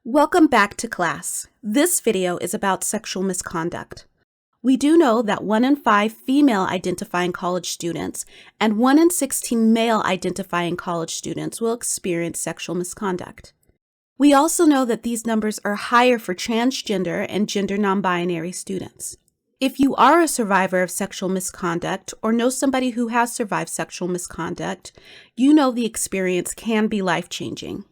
Welcome back to class. This video is about sexual misconduct. We do know that 1 in 5 female identifying college students and 1 in 16 male identifying college students will experience sexual misconduct. We also know that these numbers are higher for transgender and gender non-binary students. If you are a survivor of sexual misconduct or know somebody who has survived sexual misconduct, you know the experience can be life-changing.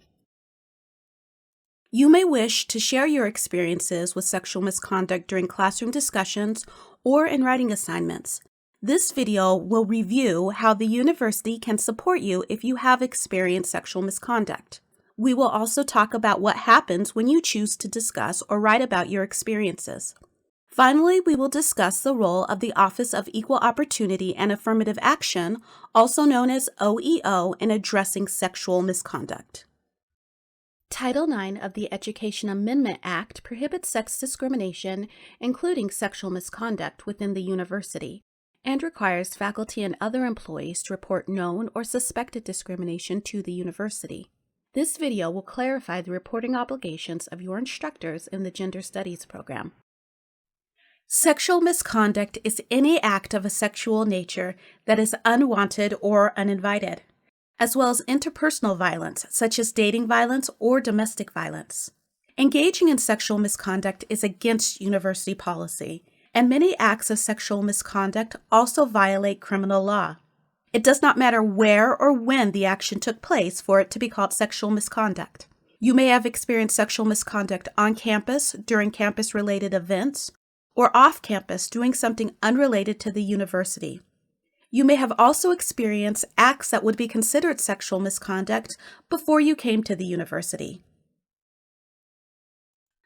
You may wish to share your experiences with sexual misconduct during classroom discussions or in writing assignments. This video will review how the university can support you if you have experienced sexual misconduct. We will also talk about what happens when you choose to discuss or write about your experiences. Finally, we will discuss the role of the Office of Equal Opportunity and Affirmative Action, also known as OEO, in addressing sexual misconduct. Title IX of the Education Amendment Act prohibits sex discrimination, including sexual misconduct, within the university, and requires faculty and other employees to report known or suspected discrimination to the university. This video will clarify the reporting obligations of your instructors in the Gender Studies program. Sexual misconduct is any act of a sexual nature that is unwanted or uninvited, as well as interpersonal violence, such as dating violence or domestic violence. Engaging in sexual misconduct is against university policy, and many acts of sexual misconduct also violate criminal law. It does not matter where or when the action took place for it to be called sexual misconduct. You may have experienced sexual misconduct on campus during campus-related events, or off campus doing something unrelated to the university. You may have also experienced acts that would be considered sexual misconduct before you came to the university.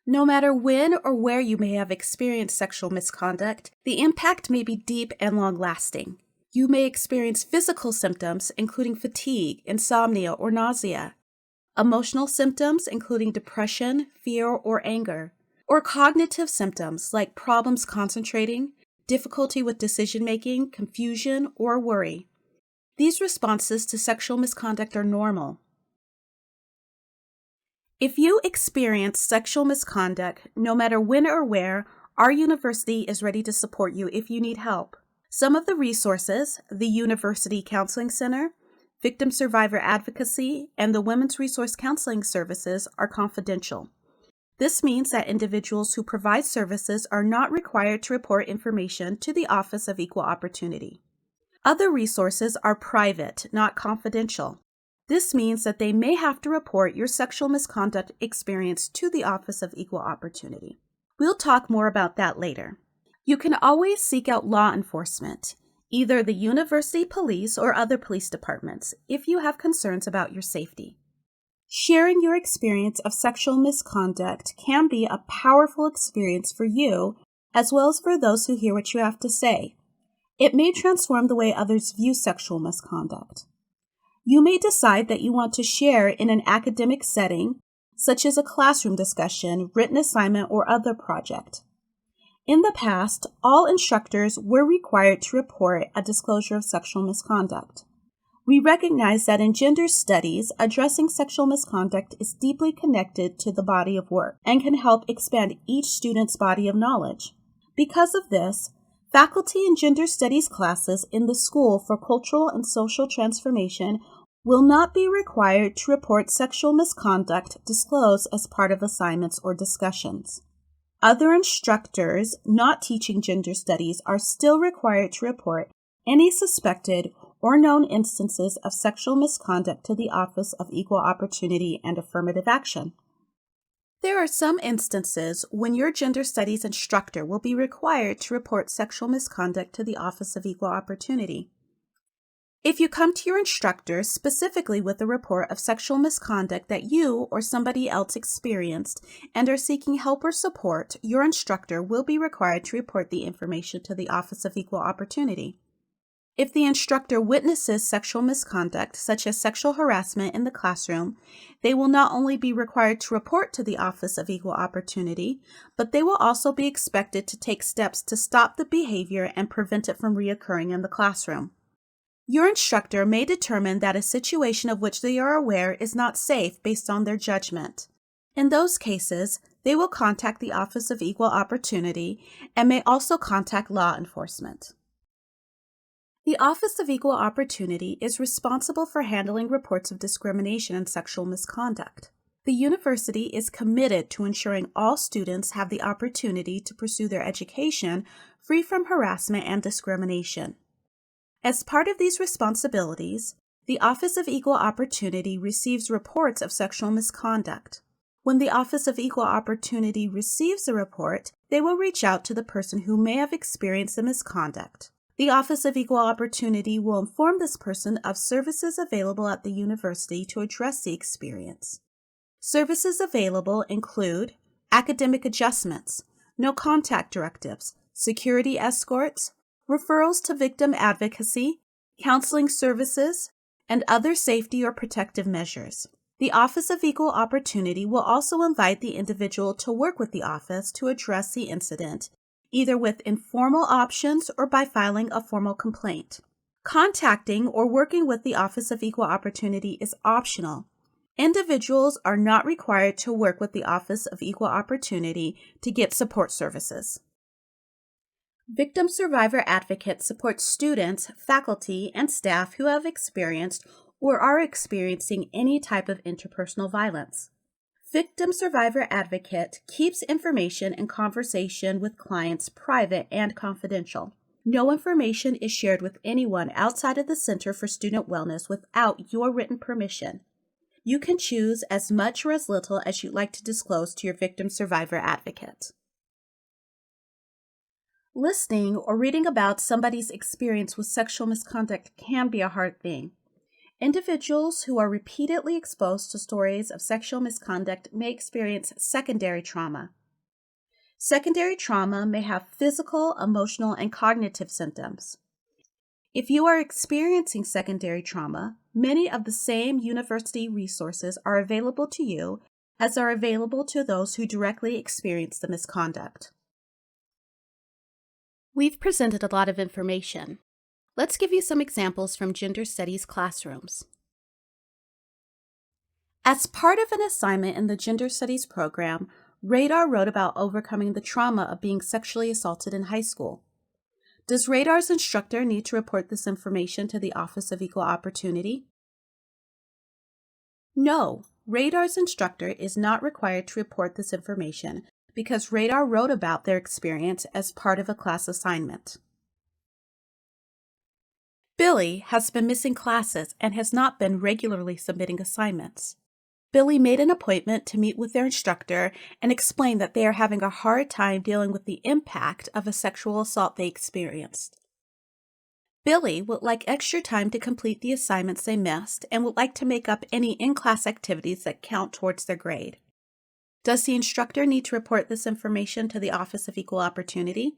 No matter when or where you may have experienced sexual misconduct, the impact may be deep and long-lasting. You may experience physical symptoms, including fatigue, insomnia, or nausea, emotional symptoms, including depression, fear, or anger, or cognitive symptoms like problems concentrating, difficulty with decision-making, confusion, or worry. These responses to sexual misconduct are normal. If you experience sexual misconduct, no matter when or where, our university is ready to support you if you need help. Some of the resources, the University Counseling Center, Victim Survivor Advocacy, and the Women's Resource Counseling Services, are confidential. This means that individuals who provide services are not required to report information to the Office of Equal Opportunity. Other resources are private, not confidential. This means that they may have to report your sexual misconduct experience to the Office of Equal Opportunity. We'll talk more about that later. You can always seek out law enforcement, either the university police or other police departments, if you have concerns about your safety. Sharing your experience of sexual misconduct can be a powerful experience for you, as well as for those who hear what you have to say. It may transform the way others view sexual misconduct. You may decide that you want to share in an academic setting, such as a classroom discussion, written assignment, or other project. In the past, all instructors were required to report a disclosure of sexual misconduct. We recognize that in gender studies, addressing sexual misconduct is deeply connected to the body of work and can help expand each student's body of knowledge. Because of this, faculty in gender studies classes in the School for Cultural and Social Transformation will not be required to report sexual misconduct disclosed as part of assignments or discussions. Other instructors not teaching gender studies are still required to report any suspected or known instances of sexual misconduct to the Office of Equal Opportunity and Affirmative Action. There are some instances when your gender studies instructor will be required to report sexual misconduct to the Office of Equal Opportunity. If you come to your instructor specifically with a report of sexual misconduct that you or somebody else experienced and are seeking help or support, your instructor will be required to report the information to the Office of Equal Opportunity. If the instructor witnesses sexual misconduct, such as sexual harassment in the classroom, they will not only be required to report to the Office of Equal Opportunity, but they will also be expected to take steps to stop the behavior and prevent it from reoccurring in the classroom. Your instructor may determine that a situation of which they are aware is not safe based on their judgment. In those cases, they will contact the Office of Equal Opportunity and may also contact law enforcement. The Office of Equal Opportunity is responsible for handling reports of discrimination and sexual misconduct. The university is committed to ensuring all students have the opportunity to pursue their education free from harassment and discrimination. As part of these responsibilities, the Office of Equal Opportunity receives reports of sexual misconduct. When the Office of Equal Opportunity receives a report, they will reach out to the person who may have experienced the misconduct. The Office of Equal Opportunity will inform this person of services available at the university to address the experience. Services available include academic adjustments, no contact directives, security escorts, referrals to victim advocacy, counseling services, and other safety or protective measures. The Office of Equal Opportunity will also invite the individual to work with the office to address the incident, either with informal options or by filing a formal complaint. Contacting or working with the Office of Equal Opportunity is optional. Individuals are not required to work with the Office of Equal Opportunity to get support services. Victim Survivor Advocate supports students, faculty, and staff who have experienced or are experiencing any type of interpersonal violence. Victim Survivor Advocate keeps information and conversation with clients private and confidential. No information is shared with anyone outside of the Center for Student Wellness without your written permission. You can choose as much or as little as you'd like to disclose to your Victim Survivor Advocate. Listening or reading about somebody's experience with sexual misconduct can be a hard thing. Individuals who are repeatedly exposed to stories of sexual misconduct may experience secondary trauma. Secondary trauma may have physical, emotional, and cognitive symptoms. If you are experiencing secondary trauma, many of the same university resources are available to you as are available to those who directly experience the misconduct. We've presented a lot of information. Let's give you some examples from gender studies classrooms. As part of an assignment in the gender studies program, Radar wrote about overcoming the trauma of being sexually assaulted in high school. Does Radar's instructor need to report this information to the Office of Equal Opportunity? No, Radar's instructor is not required to report this information because Radar wrote about their experience as part of a class assignment. Billy has been missing classes and has not been regularly submitting assignments. Billy made an appointment to meet with their instructor and explain that they are having a hard time dealing with the impact of a sexual assault they experienced. Billy would like extra time to complete the assignments they missed and would like to make up any in-class activities that count towards their grade. Does the instructor need to report this information to the Office of Equal Opportunity?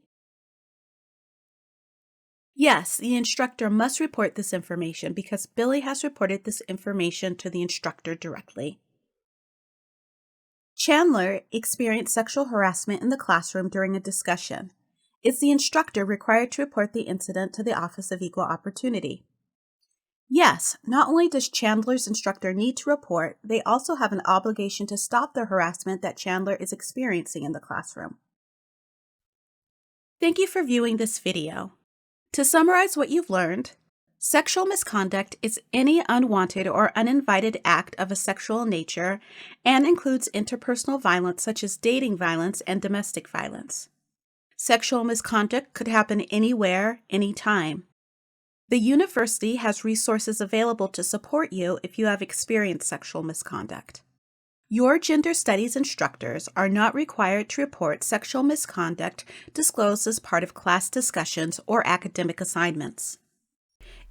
Yes, the instructor must report this information because Billy has reported this information to the instructor directly. Chandler experienced sexual harassment in the classroom during a discussion. Is the instructor required to report the incident to the Office of Equal Opportunity? Yes, not only does Chandler's instructor need to report, they also have an obligation to stop the harassment that Chandler is experiencing in the classroom. Thank you for viewing this video. To summarize what you've learned, sexual misconduct is any unwanted or uninvited act of a sexual nature and includes interpersonal violence such as dating violence and domestic violence. Sexual misconduct could happen anywhere, anytime. The university has resources available to support you if you have experienced sexual misconduct. Your gender studies instructors are not required to report sexual misconduct disclosed as part of class discussions or academic assignments.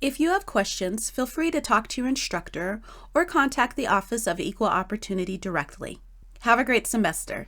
If you have questions, feel free to talk to your instructor or contact the Office of Equal Opportunity directly. Have a great semester.